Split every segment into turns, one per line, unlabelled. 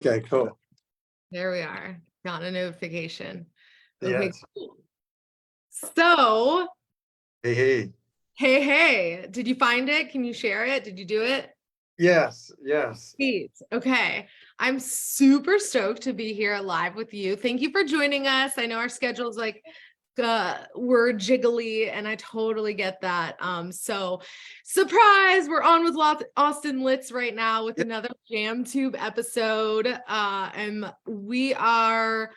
Okay, cool.
There we are. Got a notification. Okay,
Yes.
cool. So,
Hey, hey.
hey, did you find it? Can you share it? Did you do it?
Yes, yes.
Sweet. Okay. I'm super stoked to be here live with you. Thank you for joining us. I know our schedules were jiggly and I totally get that. So surprise, we're on with Austin Litz right now with
Yep.
another Jam Tube episode. And we are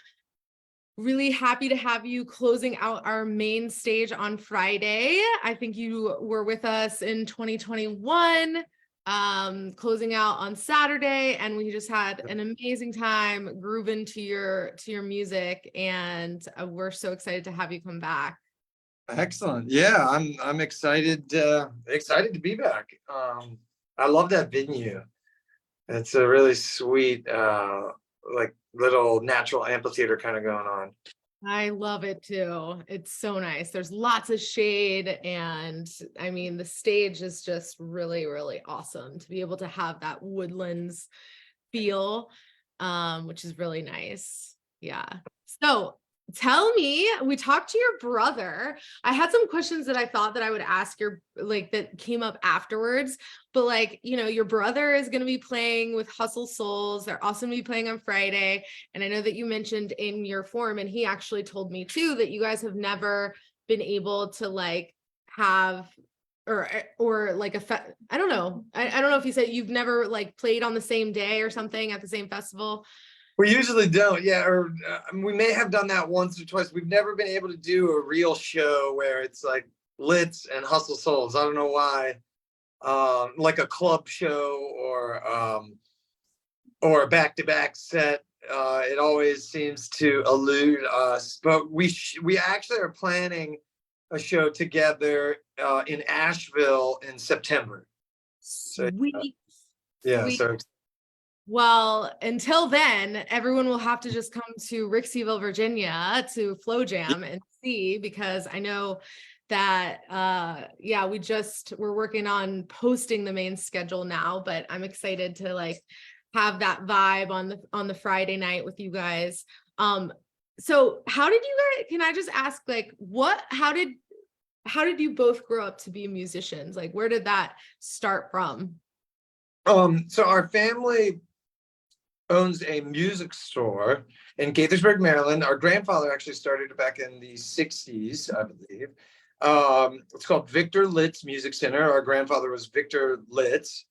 really happy to have you closing out our main stage on Friday. I think you were with us in 2021, closing out on Saturday, and we just had an amazing time grooving to your music, and we're so excited to have you come back.
Excellent. Yeah, I'm excited excited to be back. I love that venue. It's a really sweet like little natural amphitheater kind of going on.
I love it too. It's so nice. There's lots of shade, and I mean, the stage is just really, really awesome to be able to have that woodlands feel, which is really nice. Yeah. So tell me, we talked to your brother. I had some questions that I thought that I would ask that came up afterwards, but your brother is going to be playing with Hustle Souls. They're also going to be playing on Friday. And I know that you mentioned in your form, and he actually told me too, that you guys have never been able to have or like I don't know. I don't know if you said you've never played on the same day or something at the same festival.
We usually don't, yeah, or we may have done that once or twice. We've never been able to do a real show where it's like Litz and Hustle Souls. I don't know why. Like a club show or a back-to-back set. It always seems to elude us. But we actually are planning a show together in Asheville in September. So
Sweet.
yeah,
Sweet.
so
Well, until then, everyone will have to just come to Rixeyville, Virginia to Flow Jam and see, because I know that we're working on posting the main schedule now, but I'm excited to have that vibe on the Friday night with you guys. So how did you guys, can I just ask, how did you both grow up to be musicians? Like, where did that start from?
so our family owns a music store in Gaithersburg, Maryland. Our grandfather actually started it back in the 60s, I believe. It's called Victor Litz Music Center. Our grandfather was Victor Litz.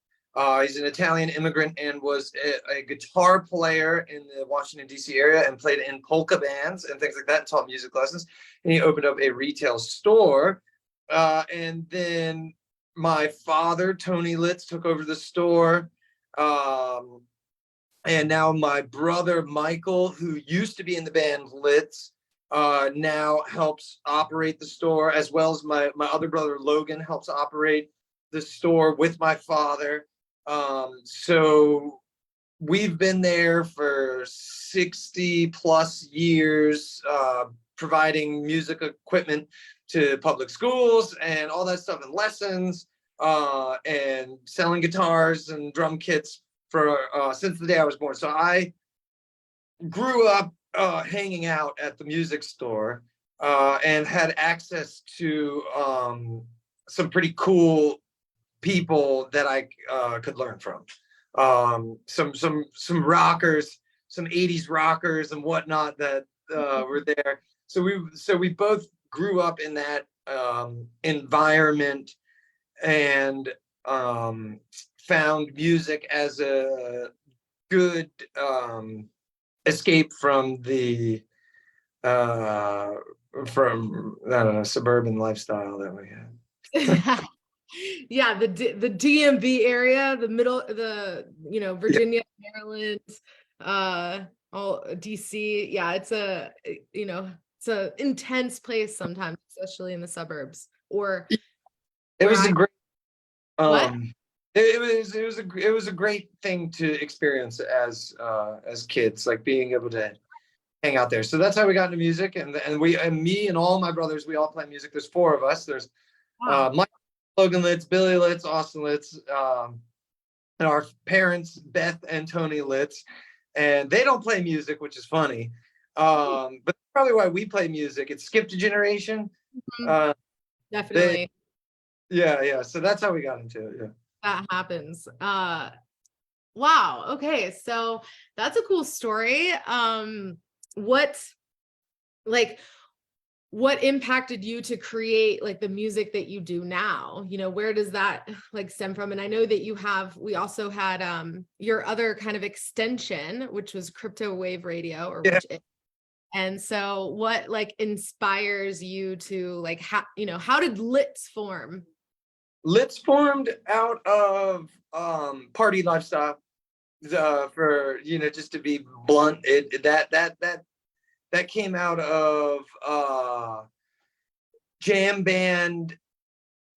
He's an Italian immigrant and was a guitar player in the Washington, D.C. area and played in polka bands and things like that and taught music lessons. And he opened up a retail store. And then my father, Tony Litz, took over the store. And now my brother, Michael, who used to be in the band LITZ, now helps operate the store, as well as my other brother, Logan, helps operate the store with my father. So we've been there for 60 plus years, providing music equipment to public schools and all that stuff, and lessons, and selling guitars and drum kits for since the day I was born. So I grew up hanging out at the music store and had access to some pretty cool people that I could learn from. Some rockers, some 80s rockers and whatnot that were there. So we both grew up in that environment and found music as a good escape from the from I don't know, suburban lifestyle that we had.
Yeah, the DMV area, Virginia, Maryland, all DC. Yeah, it's a intense place sometimes, especially in the suburbs. Or
it was a great
what?
it was a great thing to experience as kids, like being able to hang out there. So that's how we got into music, and me and all my brothers, we all play music. There's four of us. There's Mike, Logan Litz, Billy Litz, Austin Litz, and our parents, Beth and Tony Litz. and they don't play music, which is funny. But probably why we play music. It skipped a generation. Uh, they,
Definitely.
yeah. So that's how we got into it. Yeah.
That happens. Wow. Okay. So that's a cool story. What like what impacted you to create like the music that you do now? You know, where does that like stem from? And I know that we also had your other kind of extension, which was Crypto Wave Radio, or
Yeah.
which is. And so what like inspires you to like how did LITZ form?
LITZ formed out of party lifestyle. For just to be blunt, that came out of jam band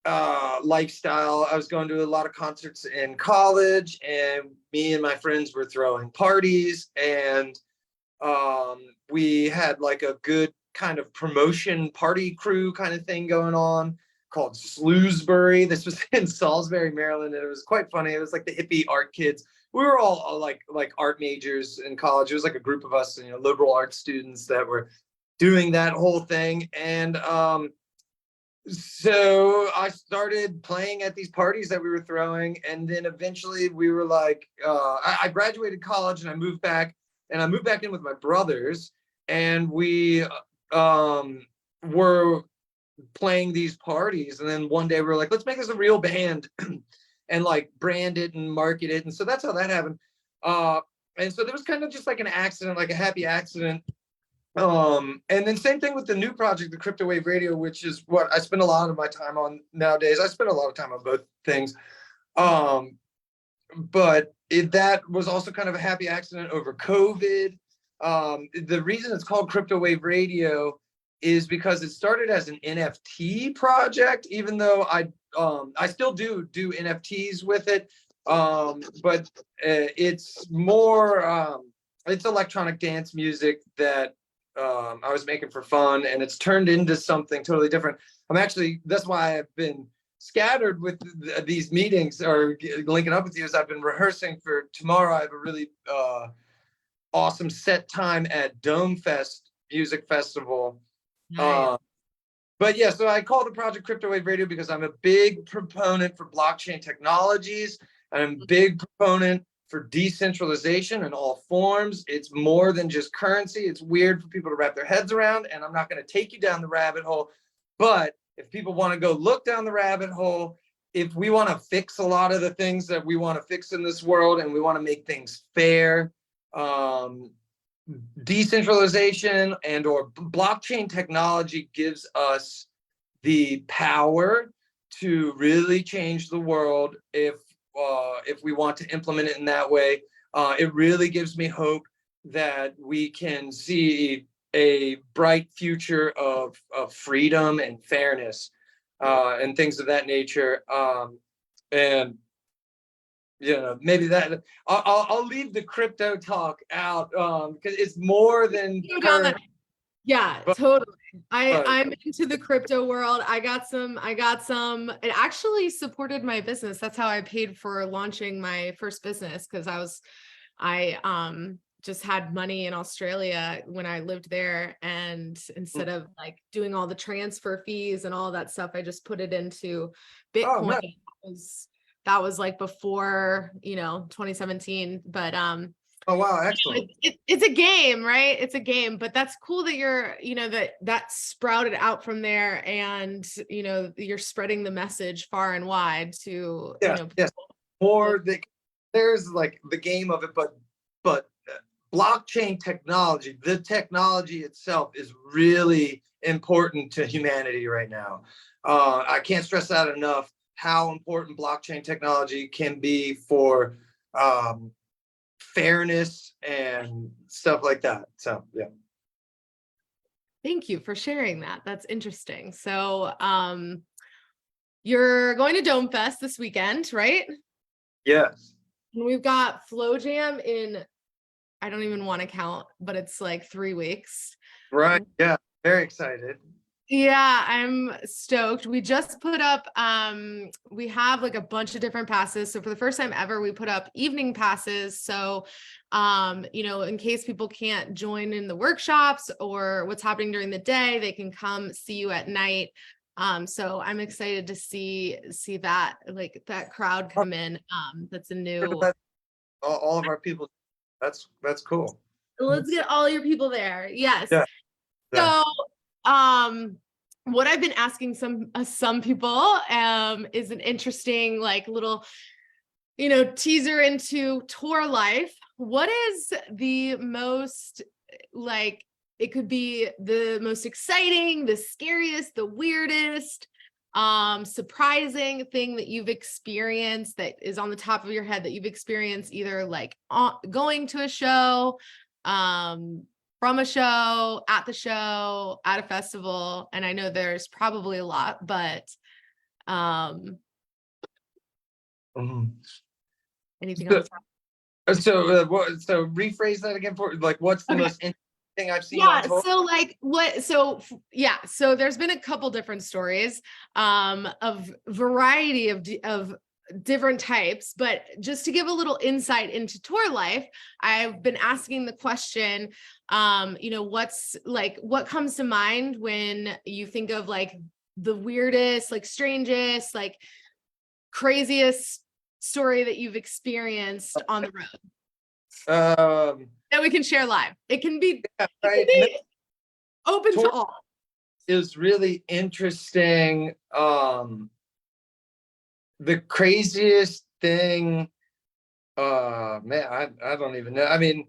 lifestyle. I was going to a lot of concerts in college, and me and my friends were throwing parties, and we had like a good kind of promotion party crew kind of thing going on called Slusbury. This was in Salisbury, Maryland, and it was quite funny. It was like the hippie art kids. We were all like art majors in college. It was like a group of us, liberal arts students that were doing that whole thing. And so I started playing at these parties that we were throwing, and then eventually we were like, I graduated college and I moved back, and I moved back in with my brothers, and we were playing these parties, and then one day we were like, let's make this a real band and like brand it and market it, and so that's how that happened. And so there was kind of just like an accident, like a happy accident. And then same thing with the new project, the Crypto Wave Radio, which is what I spend a lot of my time on nowadays. I spend a lot of time on both things. But that was also kind of a happy accident over COVID. The reason it's called Crypto Wave Radio is because it started as an NFT project, even though I still do NFTs with it. But it's more it's electronic dance music that I was making for fun, and it's turned into something totally different. That's why I've been scattered with these meetings or linking up with you, is I've been rehearsing for tomorrow. I have a really awesome set time at Dome Fest Music Festival.
Nice.
But yeah, so I call the project Crypto Wave Radio because I'm a big proponent for blockchain technologies, and I'm a big proponent for decentralization in all forms. It's more than just currency. It's weird for people to wrap their heads around, and I'm not going to take you down the rabbit hole. But if people want to go look down the rabbit hole, if we want to fix a lot of the things that we want to fix in this world, and we want to make things fair, decentralization and or blockchain technology gives us the power to really change the world if we want to implement it in that way. It really gives me hope that we can see a bright future of freedom and fairness and things of that nature. And maybe that I'll leave the crypto talk out because it's more than current.
Yeah,
But,
totally. I'm into the crypto world. I got some, it actually supported my business. That's how I paid for launching my first business. Cause I just had money in Australia when I lived there. And instead of like doing all the transfer fees and all that stuff, I just put it into Bitcoin.
Nice.
That was like before, 2017, but,
Oh wow, excellent.
it's a game, right? It's a game, but that's cool that you're, that sprouted out from there, and you're spreading the message far and wide to
yes. More there's like the game of it, but blockchain technology, the technology itself is really important to humanity right now. I can't stress that enough, how important blockchain technology can be for fairness and stuff like that. So yeah.
Thank you for sharing that. That's interesting. So you're going to Dome Fest this weekend, right?
Yes.
And we've got Flow Jam in, I don't even want to count, but it's like 3 weeks.
Right. Yeah. Very excited.
Yeah, I'm stoked. We just put up, we have like a bunch of different passes. So for the first time ever, we put up evening passes. So, in case people can't join in the workshops or what's happening during the day, they can come see you at night. So I'm excited to see that, like that crowd come in. That's a new,
All of our people. That's cool.
let's get all your people there. Yes.
Yeah. Yeah.
So, what I've been asking some people is an interesting like little, teaser into tour life. What is the most like it could be the most exciting, the scariest, the weirdest, surprising thing that you've experienced that is on the top of your head that you've experienced either like going to a show, from a show, at the show, at a festival, and I know there's probably a lot, but
Mhm.
anything
So,
on the top?
so rephrase that again for like, what's the
Okay.
most interesting thing I've seen on
Yeah,
tour?
so like what so there's been a couple different stories of variety of different types, but just to give a little insight into tour life, I've been asking the question, what's like what comes to mind when you think of like the weirdest, like strangest, like craziest story that you've experienced on the road that we can share live. It can be,
Yeah,
it can
right.
be open to
Tour
all.
is really interesting. The craziest thing, man, I don't even know. I mean,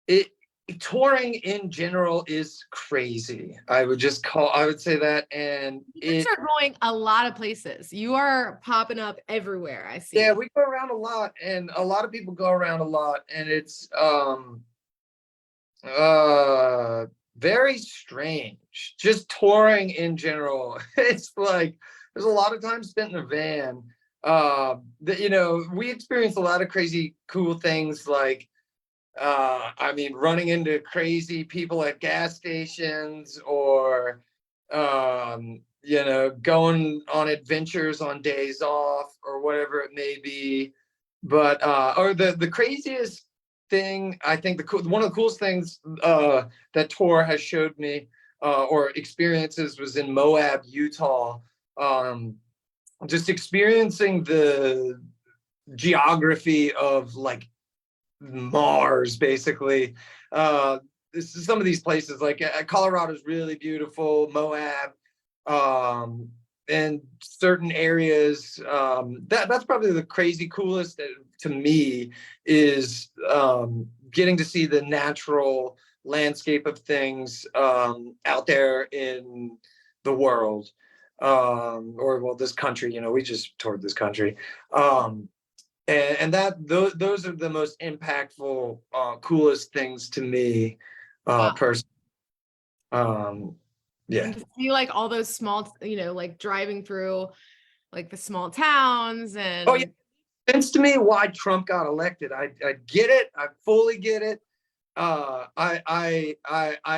it touring in general is crazy. I would say that. And
You guys are going a lot of places. You are popping up everywhere, I
yeah,
see.
we go around a lot, and a lot of people go around a lot, and it's uh very strange. Just touring in general. It's like there's a lot of time spent in a van. We experience a lot of crazy cool things like I mean, running into crazy people at gas stations, or going on adventures on days off or whatever it may be. But or the craziest thing, I think one of the coolest things that tour has showed me or experiences was in Moab, Utah. Um, just experiencing the geography of like Mars, basically. This is some of these places like Colorado is really beautiful, Moab, and certain areas. That's probably the crazy coolest to me is getting to see the natural landscape of things out there in the world, or well, this country. We just toured this country. And those are the most impactful, coolest things to me,
Wow.
personally. Um, yeah.
And to see like all those small, like driving through like the small towns
Oh yeah.
and
Sense to me why Trump got elected. I get it. I fully get it. I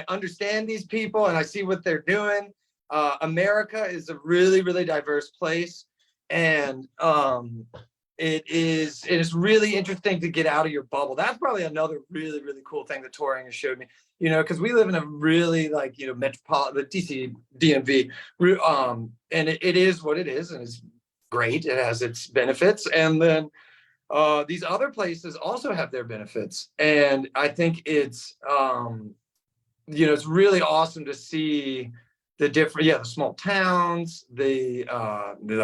understand these people and I see what they're doing. America is a really, really diverse place, and it is really interesting to get out of your bubble. That's probably another really, really cool thing that touring has showed me. Because we live in a really like metropolitan, the DC DMV, and it is what it is, and it's great. It has its benefits, and then these other places also have their benefits, and I think it's really awesome to see the small towns, the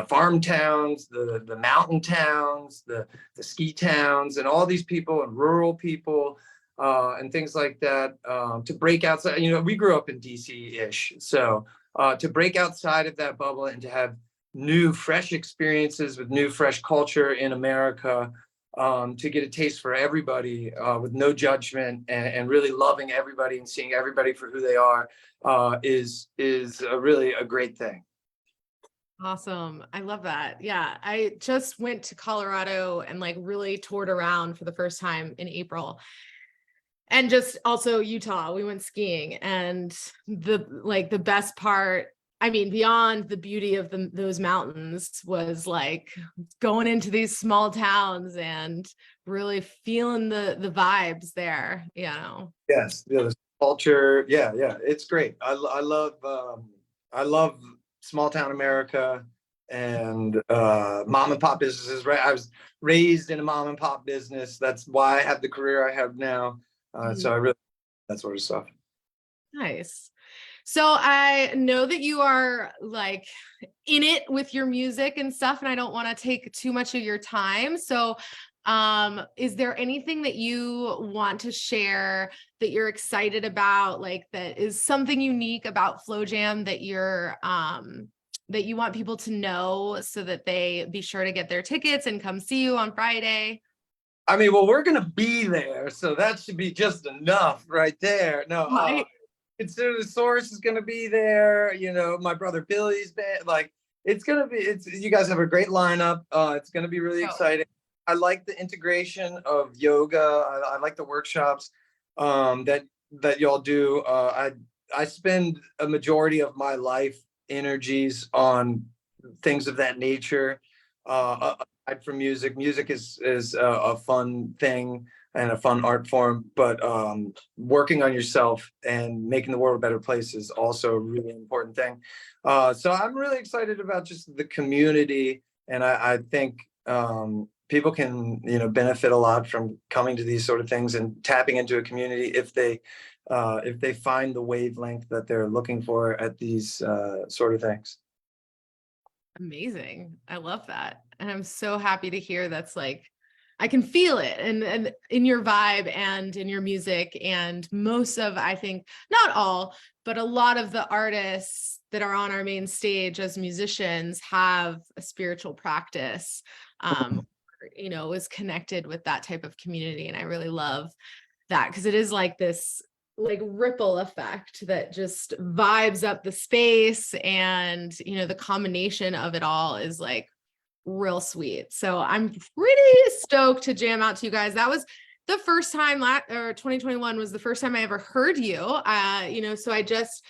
farm towns, the mountain towns, the ski towns, and all these people and rural people, and things like that. To break outside, we grew up in DC-ish, so to break outside of that bubble and to have new, fresh experiences with new, fresh culture in America, to get a taste for everybody, with no judgment, and really loving everybody and seeing everybody for who they are, is really a great thing.
awesome. I love that. Yeah. I just went to Colorado and like really toured around for the first time in April. And just also Utah, we went skiing, and the best part, I mean, beyond the beauty of those mountains, was like going into these small towns and really feeling the vibes there, you know.
Yes, yeah, the culture. Yeah, yeah, it's great. I love small town America and mom and pop businesses. Right, I was raised in a mom and pop business. That's why I have the career I have now. So I really that sort of stuff.
Nice. So I know that you are like in it with your music and stuff, and I don't want to take too much of your time. So is there anything that you want to share that you're excited about, like that is something unique about Flow Jam that you're that you want people to know so that they be sure to get their tickets and come see you on Friday?
I mean, well, we're gonna be there, so that should be just enough right there. No,
Right.
consider the source is gonna be there. You know, my brother Billy's band. Like, it's gonna be. It's you guys have a great lineup. It's gonna be really
Oh,
exciting. I like the integration of yoga. I like the workshops that y'all do. I spend a majority of my life energies on things of that nature. Aside from music, music is a fun thing and a fun art form, but working on yourself and making the world a better place is also a really important thing. So I'm really excited about just the community, and I think people can benefit a lot from coming to these sort of things and tapping into a community if they find the wavelength that they're looking for at these sort of things.
amazing. I love that. And I'm so happy to hear that's like, I can feel it and in your vibe and in your music. And most of, I think, not all, but a lot of the artists that are on our main stage as musicians have a spiritual practice, is connected with that type of community. And I really love that, because it is like this like ripple effect that just vibes up the space, and the combination of it all is like real sweet. So I'm pretty stoked to jam out to you guys. That was the first time 2021 was the first time I ever heard you. So I just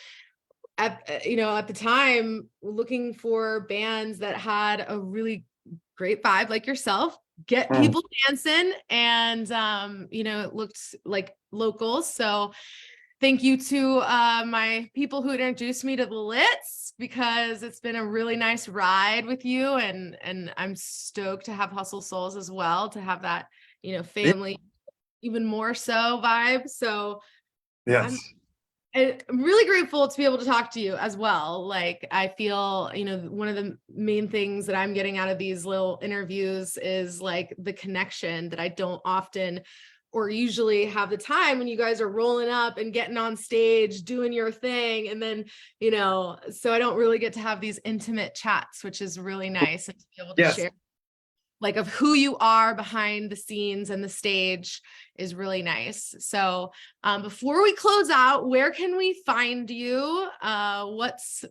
at the time looking for bands that had a really great vibe like yourself, get people dancing, and it looked like locals. So thank you to my people who introduced me to the LITZ, because it's been a really nice ride with you, and I'm stoked to have Hustle Souls as well, to have that family even more so vibe. So I'm
Yes.
I'm really grateful to be able to talk to you as well. Like, I feel, one of the main things that I'm getting out of these little interviews is like the connection that I don't often or usually have the time when you guys are rolling up and getting on stage, doing your thing. And then, so I don't really get to have these intimate chats, which is really nice, and to be able to
Yes.
share like of who you are behind the scenes and the stage is really nice. So before we close out, where can we find you? What's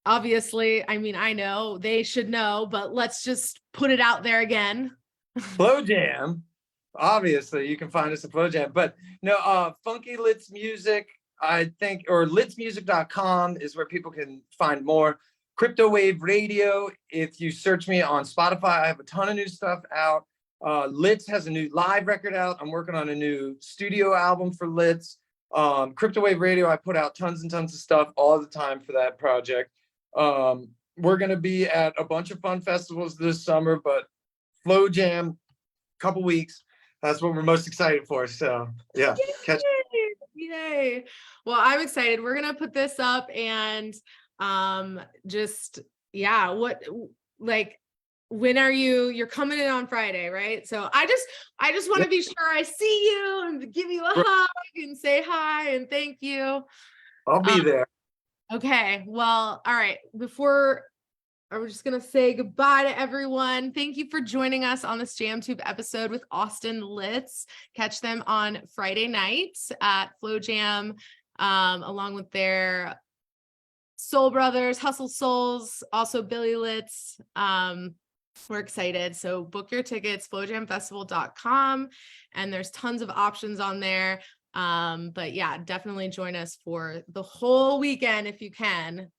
obviously, I mean, I know they should know, but let's just put it out there again.
Flow Jam. Obviously, you can find us at Flow Jam. But no, Funky Litz Music, I think, or litzmusic.com is where people can find more. Crypto Wave Radio. If you search me on Spotify, I have a ton of new stuff out. Litz has a new live record out. I'm working on a new studio album for Litz. Crypto Wave Radio, I put out tons and tons of stuff all the time for that project. We're going to be at a bunch of fun festivals this summer, but Flow Jam, couple weeks. That's what we're most excited for. So yeah, catch.
Yay. Well, I'm excited. We're gonna put this up, and just what, like, when are you're coming in on Friday, right? So I just want to be sure I see you and give you a hug and say hi and thank you.
I'll be there.
Okay, well, all right, before we're just going to say goodbye to everyone. Thank you for joining us on this JamTube episode with Austin LITZ. Catch them on Friday nights at Flow Jam, along with their Soul Brothers, Hustle Souls, also Billy LITZ. we're excited. So book your tickets, flowjamfestival.com, and there's tons of options on there. But yeah, definitely join us for the whole weekend if you can.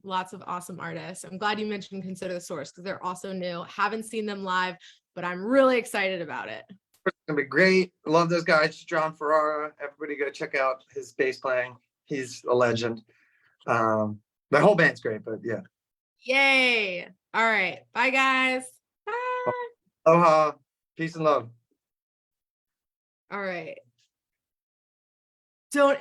Lots of awesome artists. I'm glad you mentioned Consider the Source because they're also new. Haven't seen them live, but I'm really excited about it.
It's gonna be great. Love those guys. John Ferrara. Everybody go check out his bass playing. He's a legend. The whole band's great, but yeah.
Yay. All right. Bye, guys. Bye.
Aloha. Peace and love.
All right. Don't